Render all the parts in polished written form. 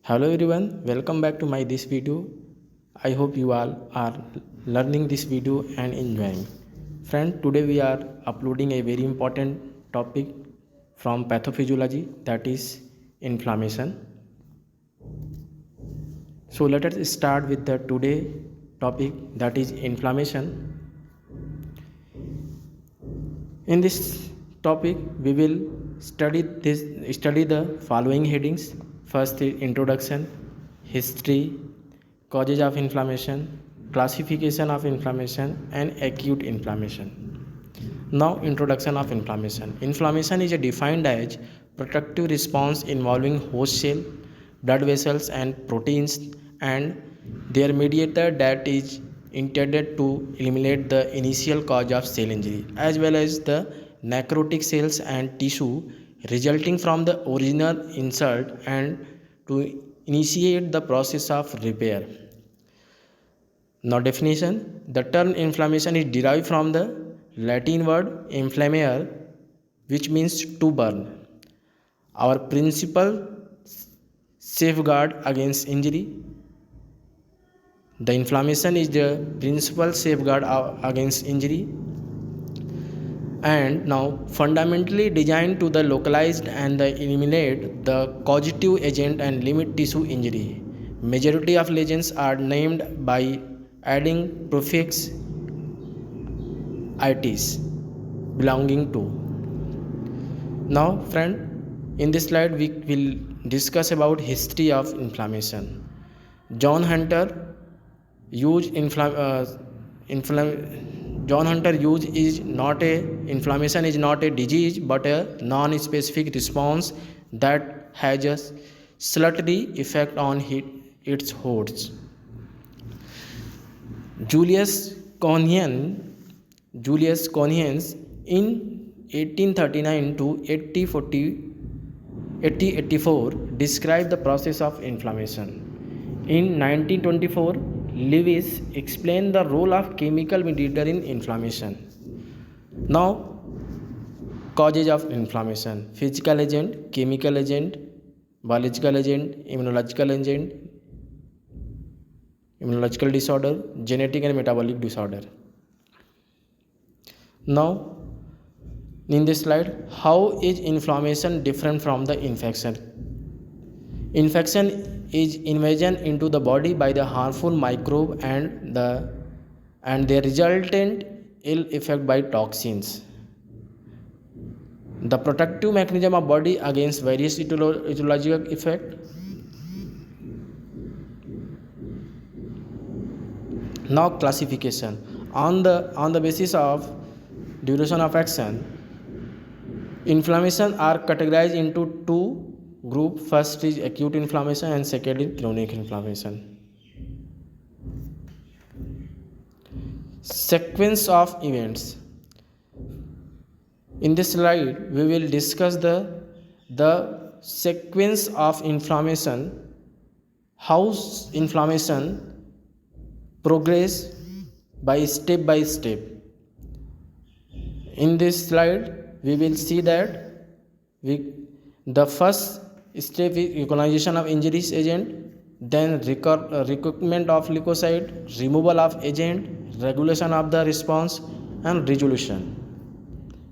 Hello everyone, welcome back to my this video. I hope you all are learning this video and enjoying. Friend, today we are uploading a very important topic from pathophysiology, that is inflammation. So let us start with the today topic, that is inflammation. In this topic we will study the following headings. First is introduction, history, causes of inflammation, classification of inflammation, and acute inflammation. Now, introduction of inflammation. Inflammation is defined as protective response involving host cell, blood vessels, and proteins, and their mediator that is intended to eliminate the initial cause of cell injury, as well as the necrotic cells and tissue resulting from the original insult, and to initiate the process of repair. Now, definition. The term inflammation is derived from the Latin word inflammare, which means to burn. Our principal safeguard against injury. The inflammation is the principal safeguard against injury, and now fundamentally designed to the localized and the eliminate the causative agent and limit tissue injury. Majority of lesions are named by adding prefix itis belonging to. Now friend, in this slide we will discuss about history of inflammation. John Hunter used John Hunter used is not a inflammation is not a disease but a non-specific response that has a salutary effect on its hosts. Julius Connians in 1839 to 1884 described the process of inflammation. In 1924, Lewis explained the role of chemical mediator in inflammation. Now, causes of inflammation: physical agent, chemical agent, biological agent, immunological disorder, genetic and metabolic disorder. Now, in this slide, how is inflammation different from the infection? Infection is invasion into the body by the harmful microbe and their resultant ill effect by toxins. The protective mechanism of body against various etiological effect. Now, classification. On the basis of duration of action, inflammation are categorized into two groups. First is acute inflammation and second is chronic inflammation. Sequence of events. In this slide we will discuss the sequence of inflammation, how inflammation progress by step. In this slide we will see that the first step is recognition of injuries agent, then recruitment of leukocyte, removal of agent, regulation of the response, and resolution.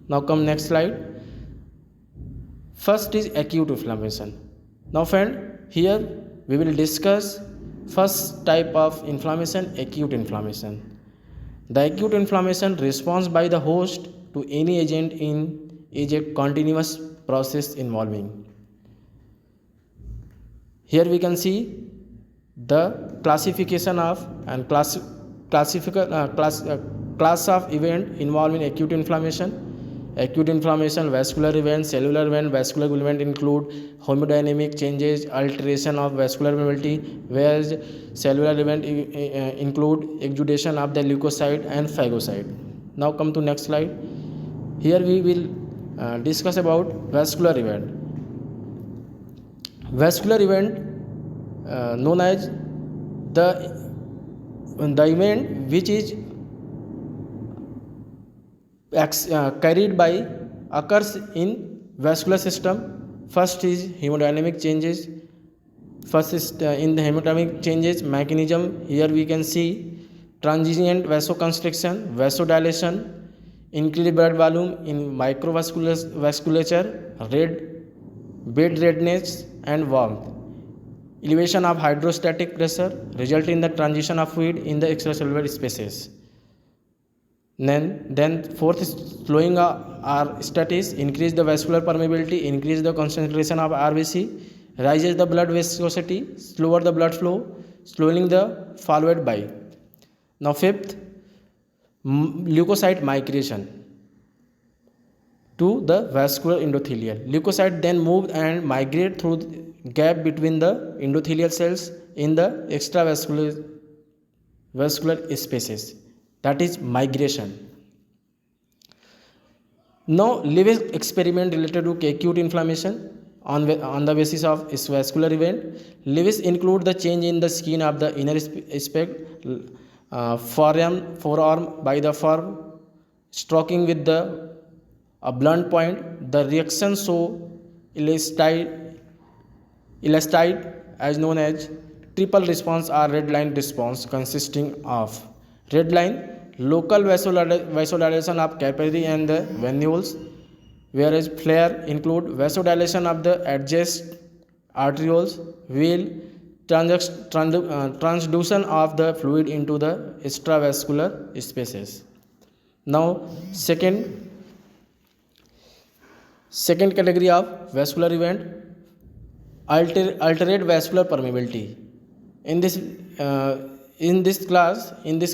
Now come next slide. First is acute inflammation. Now friend, here we will discuss first type of inflammation, acute inflammation. The acute inflammation response by the host to any agent is a continuous process involving. Here we can see the classification of and class of event involving acute inflammation. Acute inflammation: vascular event, cellular event. Vascular event include hemodynamic changes, alteration of vascular mobility, whereas cellular event include exudation of the leukocyte and phagocyte. Now come to next slide. Here we will discuss about vascular event. Vascular event known as the event which is carried by occurs in vascular system. First is hemodynamic changes, First is in the hemodynamic changes mechanism. Here we can see transient vasoconstriction, vasodilation, increased blood volume in microvasculature, bed redness and warmth. Elevation of hydrostatic pressure result in the transition of fluid in the extracellular spaces. Then fourth is slowing our status, increase the vascular permeability, increase the concentration of RBC, raises the blood viscosity, slower the blood flow, slowing the followed by. Now fifth, leukocyte migration to the vascular endothelial. Leukocyte then move and migrate through the gap between the endothelial cells in the extravascular spaces. That is migration. Now Lewis experiment related to acute inflammation on the basis of vascular event. Lewis include the change in the skin of the inner aspect, forearm by the forearm, stroking with a blunt point. The reaction show elastite as known as triple response or red line response, consisting of red line local vasodilation of capillary and the venules, whereas flare include vasodilation of the adjacent arterioles, while transduction of the fluid into the extravascular spaces. Now second category of vascular event, altered vascular permeability. In this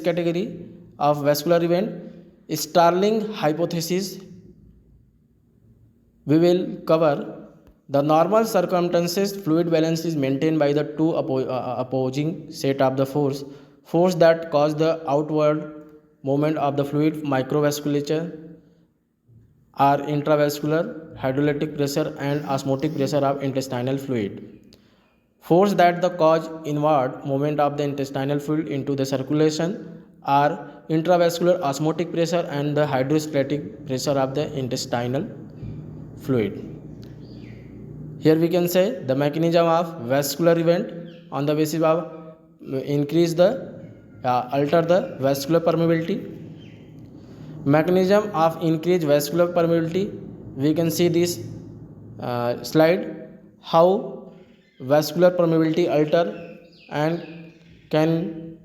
category of vascular event, Starling hypothesis, we will cover the normal circumstances fluid balance is maintained by the two opposing set of the force that cause the outward movement of the fluid microvasculature or intravascular hydrolytic pressure and osmotic pressure of intestinal fluid. Force that the cause inward movement of the intestinal fluid into the circulation are intravascular osmotic pressure and the hydrostatic pressure of the intestinal fluid. Here we can say the mechanism of vascular event on the basis of alter the vascular permeability. Mechanism of increased vascular permeability, we can see this slide, how vascular permeability alter and can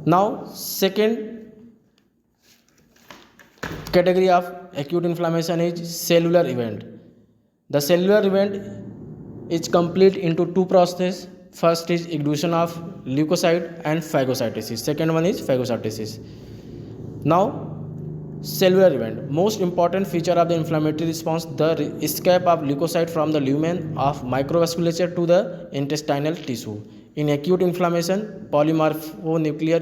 now second category of acute inflammation is cellular event. The cellular event is complete into two processes. First is exudation of leukocyte and phagocytosis. Second one is phagocytosis. Now cellular event, most important feature of the inflammatory response, the escape of leukocyte from the lumen of microvasculature to the intestinal tissue. In acute inflammation, polymorphonuclear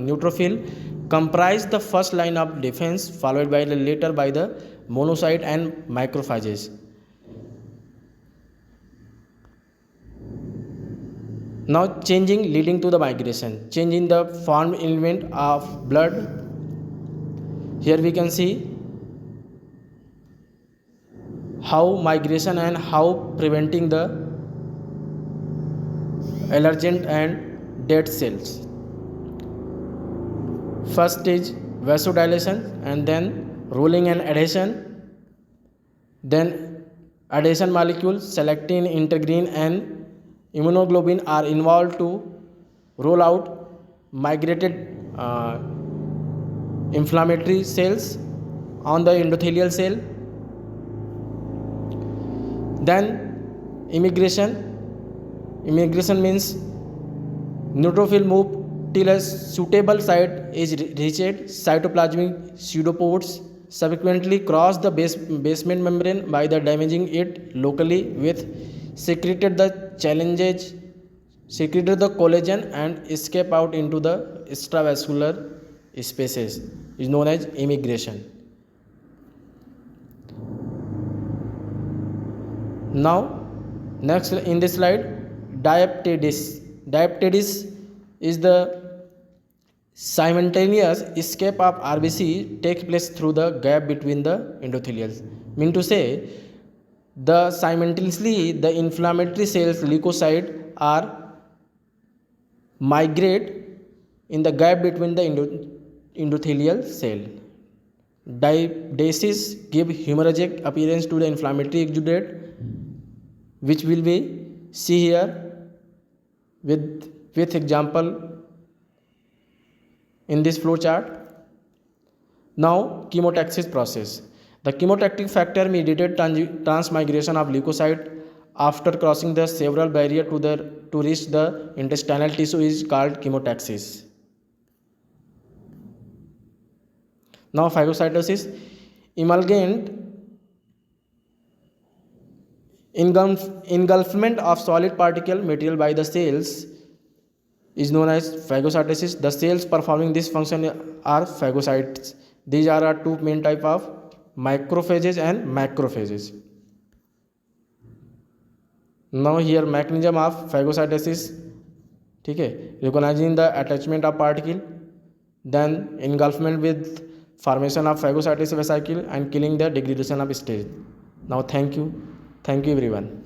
neutrophil comprise the first line of defense, followed by the later by the monocyte and macrophages. Now changing leading to the migration, change in the form element of blood. Here we can see how migration and how preventing the allergen and dead cells. First is vasodilation and then rolling and adhesion. Then adhesion molecules, selectin, integrin and immunoglobulin are involved to roll out migrated inflammatory cells on the endothelial cell. Then immigration means neutrophil move till a suitable site is reached. Cytoplasmic pseudopods subsequently cross the basement membrane by the damaging it locally with secreted the collagen and escape out into the extravascular spaces, is known as immigration. Now next in this slide, diaptesis is the simultaneous escape of RBC takes place through the gap between the endothelials. Mean to say, the simultaneously the inflammatory cells leukocyte are migrate in the gap between the endothelial cell. Diastasis give hemorrhagic appearance to the inflammatory exudate, which will be see here with example in this flow chart. Now chemotaxis process. The chemotactic factor mediated transmigration of leukocyte after crossing the several barrier to reach the intestinal tissue is called chemotaxis. Now phagocytosis. Emulgent engulfment of solid particle material by the cells is known as phagocytosis. The cells performing this function are phagocytes. These are two main type of macrophages and macrophages. Now here mechanism of phagocytosis, ठीक है, recognizing the attachment of particle, then engulfment with formation of phagocytosis vesicle and killing the degradation of stage. Now thank you everyone.